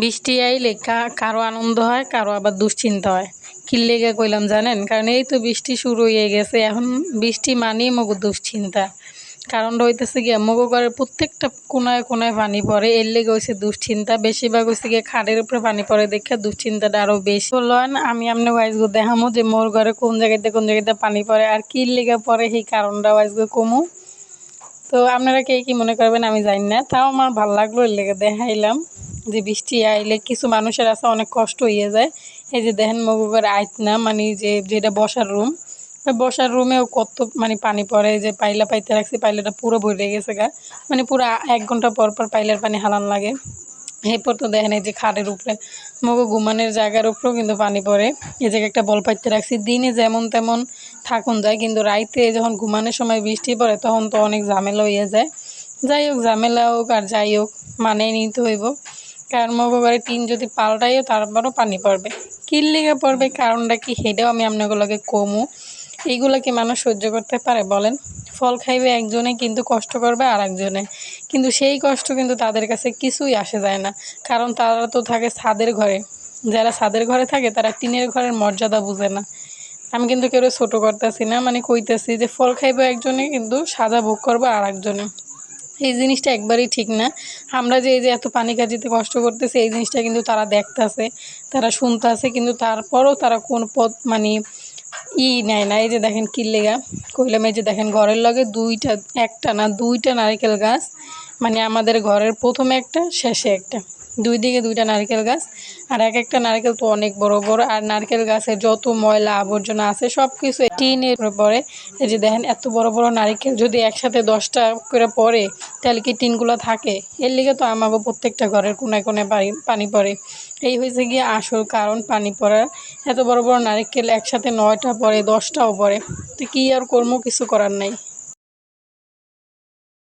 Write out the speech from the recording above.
বৃষ্টি আইলে কারো আনন্দ হয়, কারো আবার দুশ্চিন্তা হয়। কি লেগে কইলাম জানেন? কারণ এই তো বৃষ্টি শুরু হয়ে গেছে। এখন বৃষ্টি মানেই মগো দুশ্চিন্তা। কারণটা হইতেছে গিয়া মগো ঘরের প্রত্যেকটা কোনায় কোনায় পানি পড়ে। এর লেগে হইছে দুশ্চিন্তা। বেশিরভাগ হইছে গিয়ে খাটের উপরে পানি পড়ে দেখে দুশ্চিন্তাটা আরো বেশি। তো লন আমি আপনাকে আজকে দেখামো যে মোর ঘরে কোন জায়গাতে পানি পড়ে আর কি লেগে পড়ে সেই কারণটাও আজকে কমু। তো আপনারা কে কি মনে করবেন আমি জানি না, তাও আমার ভালো লাগলো এর লেগে দেখাইলাম যে বৃষ্টি আইলে কিছু মানুষের আছে অনেক কষ্ট হয়ে যায়। এই যে দেখেন মগু করে আইত না মানে যেটা বসার রুম, বসার রুমেও কত মানে পানি পড়ে। যে পাইলা পাইতে রাখছি, পাইলাটা পুরো ভরে গেছে গা, মানে পুরো 1 ঘন্টা পর পর পাইলার পানি হালান লাগে। এরপর তো দেখেন এই যে খাটের উপরে মগো ঘুমানোর জায়গার উপরেও কিন্তু পানি পড়ে। এই জায়গায় একটা বল পাইতে রাখছি, দিনে যেমন তেমন থাকুন যায়, কিন্তু রাইতে যখন ঘুমানোর সময় বৃষ্টি পড়ে তখন তো অনেক ঝামেলা হয়ে যায়। যাই হোক, ঝামেলা হোক আর যাই হোক মানে নিতে হইব, কারণ মগো ঘরে টিন যদি পাল্টাইও তারপরও পানি পড়বে। কির লেগে পড়বে কারণটা কি সেটাও আমি আপনাগুলোকে কমু। এইগুলো কি মানুষ সহ্য করতে পারে বলেন? ফল খাইবে একজনে কিন্তু কষ্ট করবে আর একজনে, কিন্তু সেই কষ্ট কিন্তু তাদের কাছে কিছুই আসে যায় না, কারণ তারা তো থাকে ছাদের ঘরে। যারা ছাদের ঘরে থাকে তারা টিনের ঘরের মর্যাদা বুঝে না। আমি কিন্তু কেউ ছোট করতেছি না, মানে কইতেছি যে ফল খাইবে একজনে কিন্তু সাজা ভোগ করবে আর একজনে। এই জিনিসটা একবারেই ঠিক না। আমরা যে এই যে এত পানি কাজিতে কষ্ট করতেছি এই জিনিসটা কিন্তু তারা দেখতাছে, তারা শুনতাছে, কিন্তু তারপরও তারা কোন পথ মানে নেয় না। এই যে দেখেন কি লেগা কইলাম, এই যে দেখেন ঘরের লগে একটা না দুইটা নারকেল গাছ, মানে আমাদের ঘরের প্রথমে একটা শেষে একটা, দুই দিকে দুইটা নারকেল গাছ। আর একটা নারকেল তো অনেক বড় বড়, আর নারকেল গাছের যত ময়লা আবর্জনা আছে সব কিছু টিনের পরে। এই যে দেখেন এত বড় বড় নারকেল যদি একসাথে 10টা করে পড়ে তাহলে কি টিনগুলো থাকে? এর লিগে তো আমাকে প্রত্যেকটা ঘরের কোনায় কোনায় পানি পড়ে। এই হয়েছে গিয়ে আসল কারণ পানি পড়ার। এত বড় বড় নারকেল একসাথে 9টা পড়ে, 10টাও পড়ে, তো কি আর করবো, কিছু করার নাই।